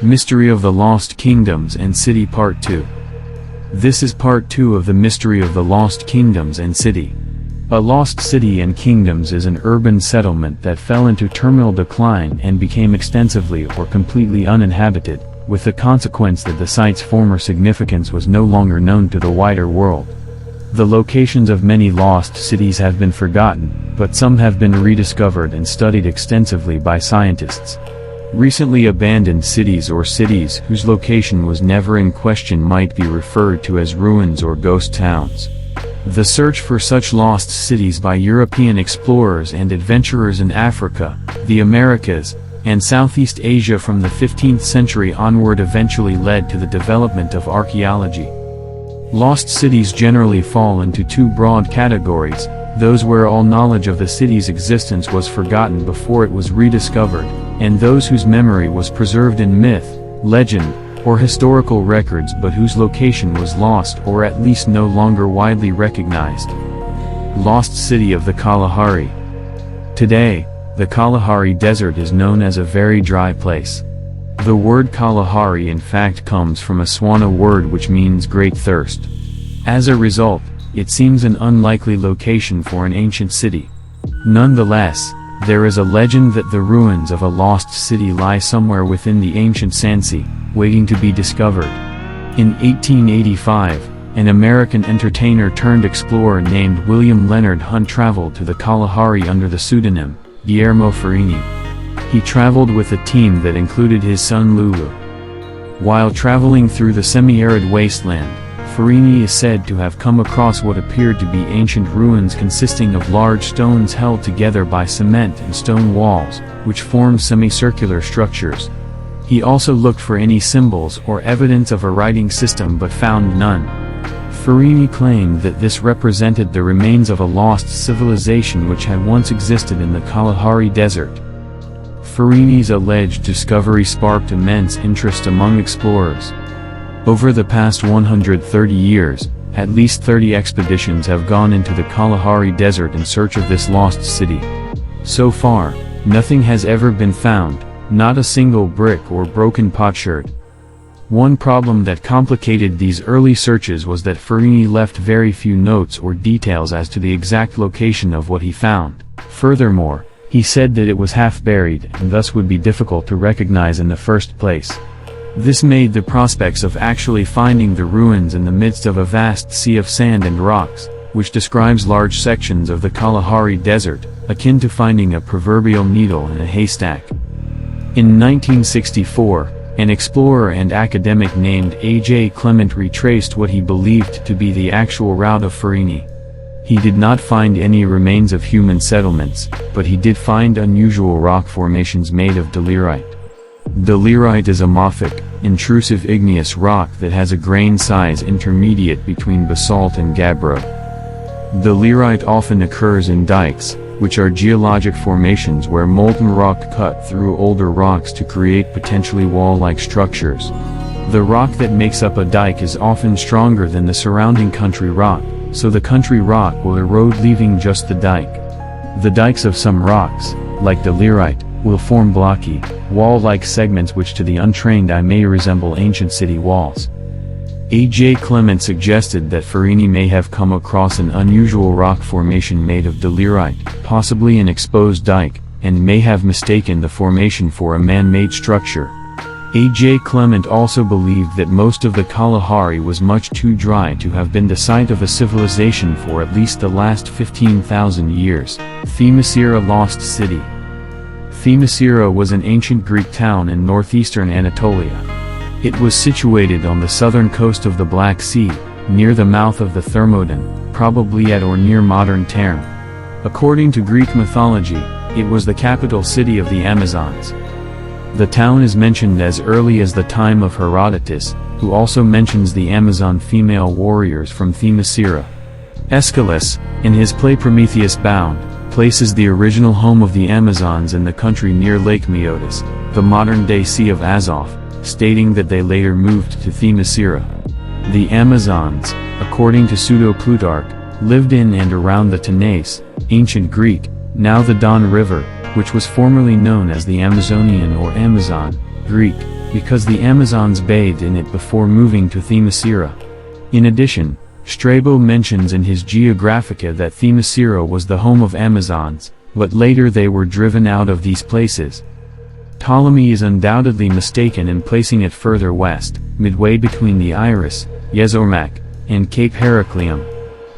Mystery of the Lost Kingdoms and City Part 2. This is Part 2 of the Mystery of the Lost Kingdoms and City. A lost city and kingdoms is an urban settlement that fell into terminal decline and became extensively or completely uninhabited, with the consequence that the site's former significance was no longer known to the wider world. The locations of many lost cities have been forgotten, but some have been rediscovered and studied extensively by scientists. Recently abandoned cities or cities whose location was never in question might be referred to as ruins or ghost towns. The search for such lost cities by European explorers and adventurers in Africa, the Americas, and Southeast Asia from the 15th century onward eventually led to the development of archaeology. Lost cities generally fall into two broad categories: those where all knowledge of the city's existence was forgotten before it was rediscovered, and those whose memory was preserved in myth, legend, or historical records but whose location was lost or at least no longer widely recognized. Lost City of the Kalahari. Today, the Kalahari Desert is known as a very dry place. The word Kalahari in fact comes from a Swana word which means great thirst. As a result, it seems an unlikely location for an ancient city. Nonetheless, there is a legend that the ruins of a lost city lie somewhere within the ancient Sansi, waiting to be discovered. In 1885, an American entertainer turned explorer named William Leonard Hunt traveled to the Kalahari under the pseudonym Guillermo Farini. He traveled with a team that included his son Lulu. While traveling through the semi-arid wasteland, Farini is said to have come across what appeared to be ancient ruins consisting of large stones held together by cement and stone walls, which form semicircular structures. He also looked for any symbols or evidence of a writing system but found none. Farini claimed that this represented the remains of a lost civilization which had once existed in the Kalahari Desert. Farini's alleged discovery sparked immense interest among explorers. Over the past 130 years, at least 30 expeditions have gone into the Kalahari Desert in search of this lost city. So far, nothing has ever been found, not a single brick or broken potsherd. One problem that complicated these early searches was that Farini left very few notes or details as to the exact location of what he found. Furthermore, he said that it was half buried and thus would be difficult to recognize in the first place. This made the prospects of actually finding the ruins in the midst of a vast sea of sand and rocks, which describes large sections of the Kalahari Desert, akin to finding a proverbial needle in a haystack. In 1964, an explorer and academic named A.J. Clement retraced what he believed to be the actual route of Farini. He did not find any remains of human settlements, but he did find unusual rock formations made of dolerite. Dolerite is a mafic, intrusive igneous rock that has a grain size intermediate between basalt and gabbro. Dolerite often occurs in dikes, which are geologic formations where molten rock cut through older rocks to create potentially wall-like structures. The rock that makes up a dike is often stronger than the surrounding country rock, so the country rock will erode leaving just the dike. The dikes of some rocks, like dolerite, will form blocky, wall-like segments which to the untrained eye may resemble ancient city walls. A.J. Clement suggested that Farini may have come across an unusual rock formation made of dolerite, possibly an exposed dike, and may have mistaken the formation for a man-made structure. A.J. Clement also believed that most of the Kalahari was much too dry to have been the site of a civilization for at least the last 15,000 years. Themasira Lost City. Themasira was an ancient Greek town in northeastern Anatolia. It was situated on the southern coast of the Black Sea, near the mouth of the Thermodon, probably at or near modern Terme. According to Greek mythology, it was the capital city of the Amazons. The town is mentioned as early as the time of Herodotus, who also mentions the Amazon female warriors from Themasira. Aeschylus, in his play Prometheus Bound, places the original home of the Amazons in the country near Lake Meotis, the modern-day Sea of Azov, stating that they later moved to Themasira. The Amazons, according to Pseudo-Plutarch, lived in and around the Tanais, ancient Greek, now the Don River, which was formerly known as the Amazonian or Amazon, Greek, because the Amazons bathed in it before moving to Themasira. In addition, Strabo mentions in his Geographica that Themasira was the home of Amazons, but later they were driven out of these places. Ptolemy is undoubtedly mistaken in placing it further west, midway between the Iris, Yezormak, and Cape Heracleum.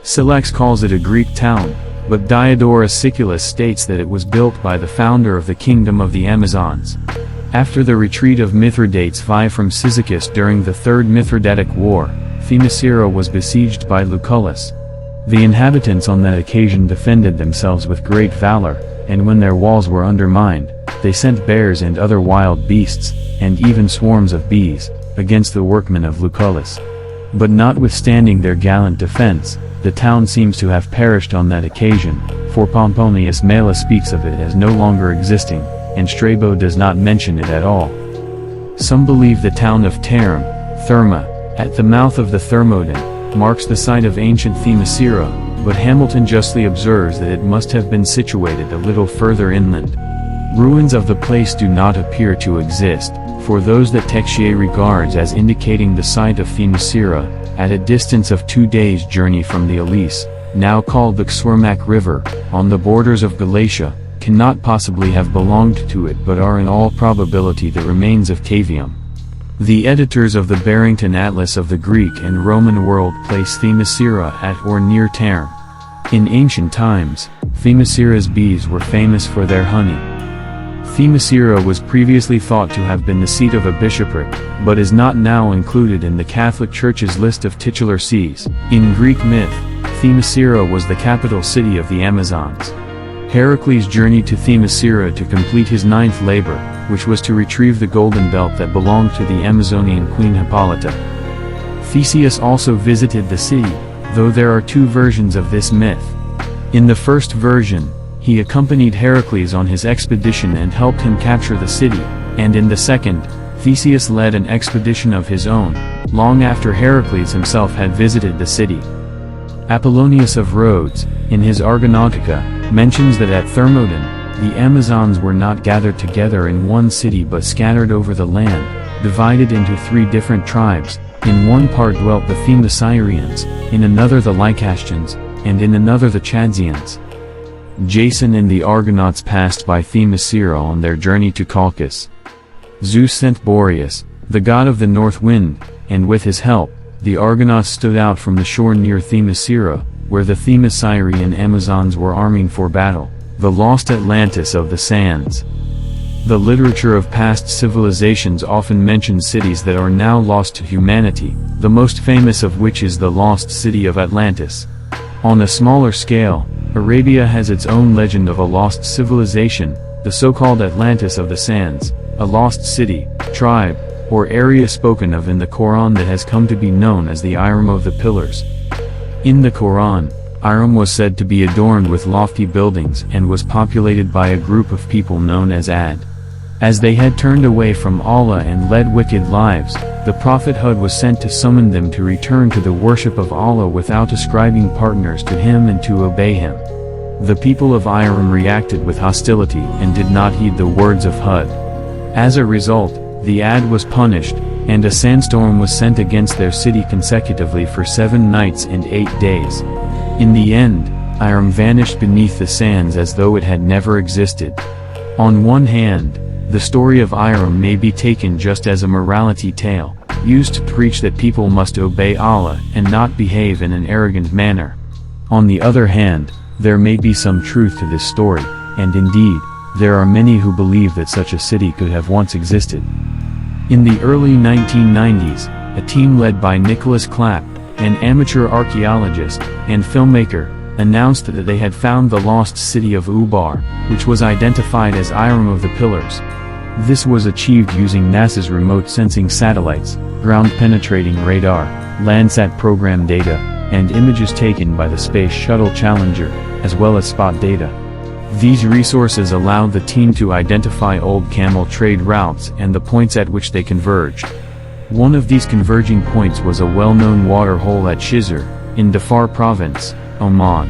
Silex calls it a Greek town, but Diodorus Siculus states that it was built by the founder of the kingdom of the Amazons. After the retreat of Mithridates V from Cyzicus during the Third Mithridatic War, Themasira was besieged by Lucullus. The inhabitants on that occasion defended themselves with great valor, and when their walls were undermined, they sent bears and other wild beasts, and even swarms of bees, against the workmen of Lucullus. But notwithstanding their gallant defense, the town seems to have perished on that occasion, for Pomponius Mela speaks of it as no longer existing, and Strabo does not mention it at all. Some believe the town of Tarim, Therma, at the mouth of the Thermodon, marks the site of ancient Themasira, but Hamilton justly observes that it must have been situated a little further inland. Ruins of the place do not appear to exist, for those that Texier regards as indicating the site of Themasira, at a distance of 2 days' journey from the Alise, now called the Xwermak River, on the borders of Galatia, cannot possibly have belonged to it but are in all probability the remains of Tavium. The editors of the Barrington Atlas of the Greek and Roman world place Themasira at or near Tarim. In ancient times, Themasira's bees were famous for their honey. Themasira was previously thought to have been the seat of a bishopric, but is not now included in the Catholic Church's list of titular sees. In Greek myth, Themasira was the capital city of the Amazons. Heracles journeyed to Themasira to complete his 9th labor, which was to retrieve the golden belt that belonged to the Amazonian queen Hippolyta. Theseus also visited the city, though there are 2 versions of this myth. In the first version, he accompanied Heracles on his expedition and helped him capture the city, and in the second, Theseus led an expedition of his own, long after Heracles himself had visited the city. Apollonius of Rhodes, in his Argonautica, mentions that at Thermodon, the Amazons were not gathered together in one city but scattered over the land, divided into 3 different tribes. In one part dwelt the Themasirians, in another the Lycastians, and in another the Chadsians. Jason and the Argonauts passed by Themasira on their journey to Colchis. Zeus sent Boreas, the god of the north wind, and with his help, the Argonauts stood out from the shore near Themasira, where the Themasirian Amazons were arming for battle, the lost Atlantis of the sands. The literature of past civilizations often mentions cities that are now lost to humanity, the most famous of which is the lost city of Atlantis. On a smaller scale, Arabia has its own legend of a lost civilization, the so-called Atlantis of the sands, a lost city, tribe, or area spoken of in the Quran that has come to be known as the Iram of the Pillars. In the Quran, Iram was said to be adorned with lofty buildings and was populated by a group of people known as Ad. As they had turned away from Allah and led wicked lives, the Prophet Hud was sent to summon them to return to the worship of Allah without ascribing partners to him and to obey him. The people of Iram reacted with hostility and did not heed the words of Hud. As a result, the Ad was punished, and a sandstorm was sent against their city consecutively for 7 nights and 8 days. In the end, Iram vanished beneath the sands as though it had never existed. On one hand, the story of Iram may be taken just as a morality tale, used to preach that people must obey Allah and not behave in an arrogant manner. On the other hand, there may be some truth to this story, and indeed, there are many who believe that such a city could have once existed. In the early 1990s, a team led by Nicholas Clapp, an amateur archaeologist and filmmaker, announced that they had found the lost city of Ubar, which was identified as Iram of the Pillars. This was achieved using NASA's remote sensing satellites, ground-penetrating radar, Landsat program data, and images taken by the Space Shuttle Challenger, as well as spot data. These resources allowed the team to identify old camel trade routes and the points at which they converged. One of these converging points was a well-known water hole at Shizr, in Dhofar province, Oman.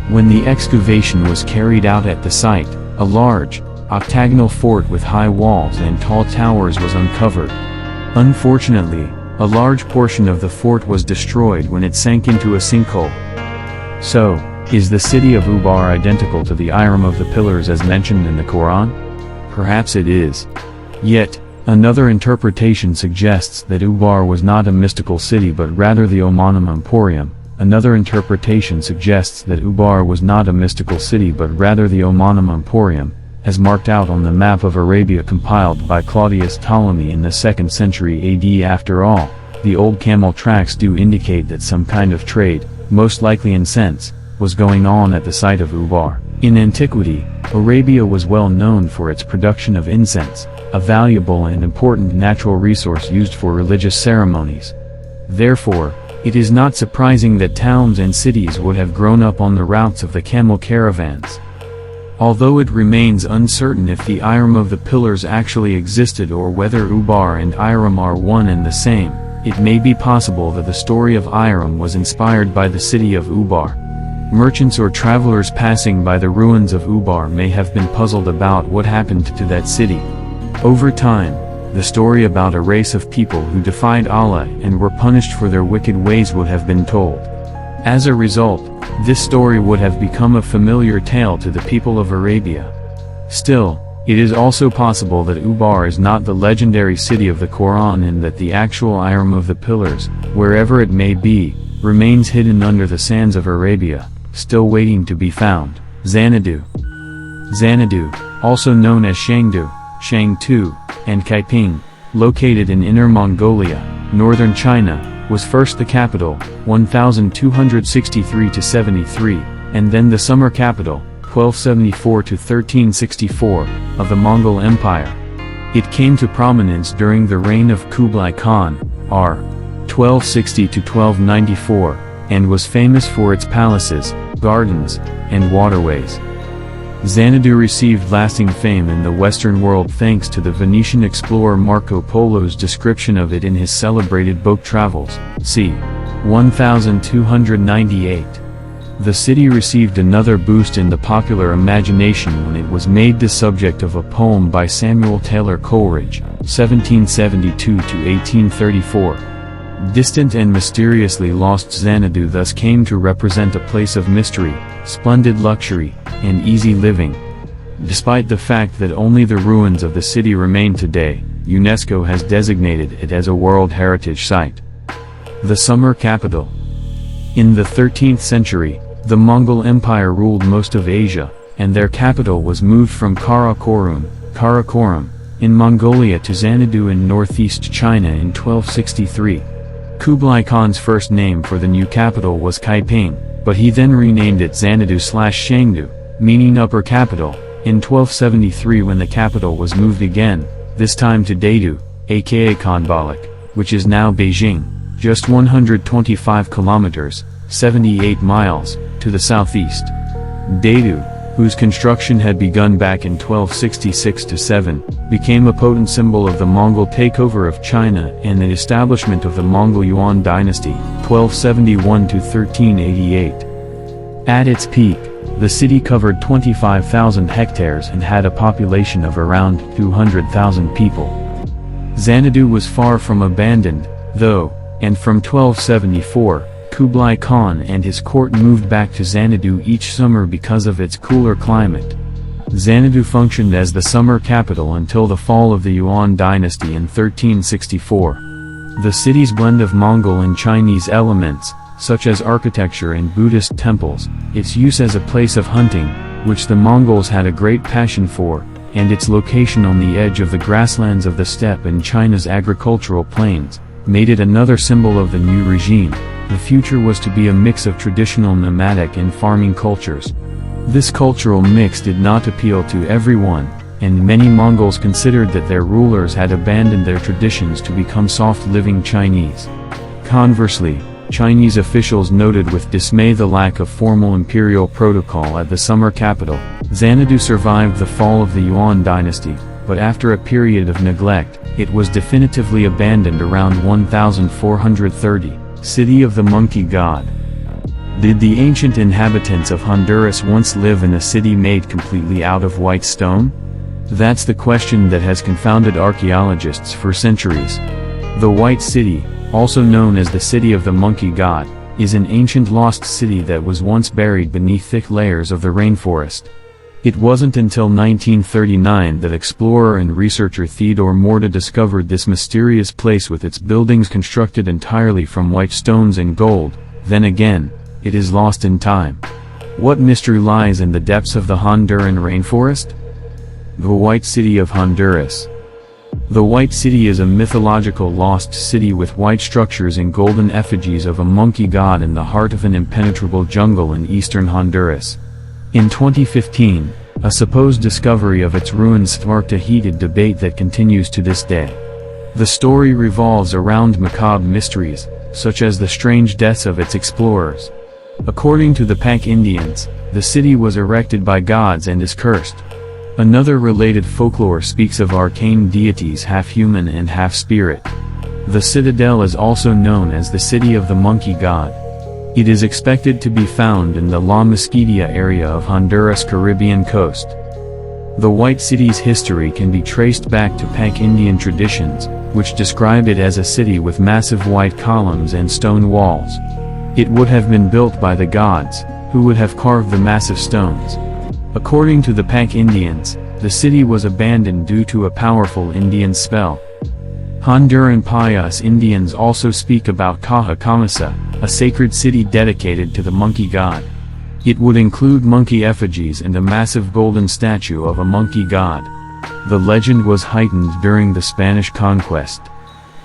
When the excavation was carried out at the site, A large, octagonal fort with high walls and tall towers was uncovered. Unfortunately, a large portion of the fort was destroyed when it sank into a sinkhole. So, is the city of Ubar identical to the Iram of the Pillars as mentioned in the Quran? Perhaps it is. Yet, another interpretation suggests that Ubar was not a mystical city but rather the Omanam Emporium. Another interpretation suggests that Ubar was not a mystical city but rather the Omanam Emporium, as marked out on the map of Arabia compiled by Claudius Ptolemy in the 2nd century AD. After all, the old camel tracks do indicate that some kind of trade, most likely incense, was going on at the site of Ubar. In antiquity, Arabia was well known for its production of incense, a valuable and important natural resource used for religious ceremonies. Therefore, it is not surprising that towns and cities would have grown up on the routes of the camel caravans. Although it remains uncertain if the Iram of the Pillars actually existed or whether Ubar and Iram are one and the same, it may be possible that the story of Iram was inspired by the city of Ubar. Merchants or travelers passing by the ruins of Ubar may have been puzzled about what happened to that city. Over time, the story about a race of people who defied Allah and were punished for their wicked ways would have been told. As a result, this story would have become a familiar tale to the people of Arabia. Still, it is also possible that Ubar is not the legendary city of the Quran and that the actual Iram of the Pillars, wherever it may be, remains hidden under the sands of Arabia, still waiting to be found. Xanadu. Xanadu, also known as Shang-tu, Shang-tu, and Kaiping, located in Inner Mongolia, northern China, was first the capital, 1263–73, and then the summer capital, 1274–1364, of the Mongol Empire. It came to prominence during the reign of Kublai Khan, r. 1260–1294, and was famous for its palaces, gardens, and waterways. Xanadu received lasting fame in the Western world thanks to the Venetian explorer Marco Polo's description of it in his celebrated book Travels, c. 1298. The city received another boost in the popular imagination when it was made the subject of a poem by Samuel Taylor Coleridge, 1772–1834. Distant and mysteriously lost Xanadu thus came to represent a place of mystery, splendid luxury, and easy living. Despite the fact that only the ruins of the city remain today, UNESCO has designated it as a World Heritage Site. The summer capital. In the 13th century, the Mongol Empire ruled most of Asia, and their capital was moved from Karakorum, in Mongolia to Xanadu in northeast China in 1263. Kublai Khan's first name for the new capital was Kaiping, but he then renamed it Xanadu/Shangdu, meaning upper capital, in 1273 when the capital was moved again, this time to Dadu, aka Khanbalik, which is now Beijing, just 125 kilometers, 78 miles, to the southeast. Dadu, whose construction had begun back in 1266–7, became a potent symbol of the Mongol takeover of China and the establishment of the Mongol Yuan dynasty, 1271–1388. At its peak, the city covered 25,000 hectares and had a population of around 200,000 people. Xanadu was far from abandoned, though, and from 1274, Kublai Khan and his court moved back to Xanadu each summer because of its cooler climate. Xanadu functioned as the summer capital until the fall of the Yuan dynasty in 1364. The city's blend of Mongol and Chinese elements, such as architecture and Buddhist temples, its use as a place of hunting, which the Mongols had a great passion for, and its location on the edge of the grasslands of the steppe and China's agricultural plains, made it another symbol of the new regime. The future was to be a mix of traditional nomadic and farming cultures. This cultural mix did not appeal to everyone, and many Mongols considered that their rulers had abandoned their traditions to become soft-living Chinese. Conversely, Chinese officials noted with dismay the lack of formal imperial protocol at the summer capital. Xanadu survived the fall of the Yuan dynasty, but after a period of neglect, it was definitively abandoned around 1430. City of the Monkey God. Did the ancient inhabitants of Honduras once live in a city made completely out of white stone? That's the question that has confounded archaeologists for centuries. The White City, also known as the City of the Monkey God, is an ancient lost city that was once buried beneath thick layers of the rainforest. It wasn't until 1939 that explorer and researcher Theodore Morta discovered this mysterious place with its buildings constructed entirely from white stones and gold. Then again, it is lost in time. What mystery lies in the depths of the Honduran rainforest? The White City of Honduras. The White City is a mythological lost city with white structures and golden effigies of a monkey god in the heart of an impenetrable jungle in eastern Honduras. In 2015, a supposed discovery of its ruins sparked a heated debate that continues to this day. The story revolves around macabre mysteries, such as the strange deaths of its explorers. According to the Pac Indians, the city was erected by gods and is cursed. Another related folklore speaks of arcane deities half human and half spirit. The citadel is also known as the City of the Monkey God. It is expected to be found in the La Mesquita area of Honduras' Caribbean coast. The White City's history can be traced back to Pac Indian traditions, which describe it as a city with massive white columns and stone walls. It would have been built by the gods, who would have carved the massive stones. According to the Pac Indians, the city was abandoned due to a powerful Indian spell. Honduran Payas Indians also speak about Caja Camasa, a sacred city dedicated to the monkey god. It would include monkey effigies and a massive golden statue of a monkey god. The legend was heightened during the Spanish conquest.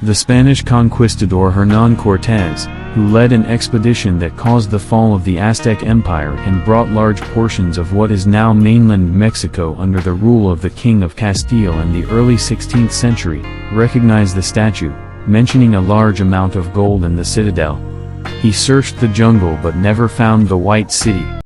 The Spanish conquistador Hernán Cortés, who led an expedition that caused the fall of the Aztec Empire and brought large portions of what is now mainland Mexico under the rule of the King of Castile in the early 16th century, recognized the statue, mentioning a large amount of gold in the citadel. He searched the jungle but never found the White City.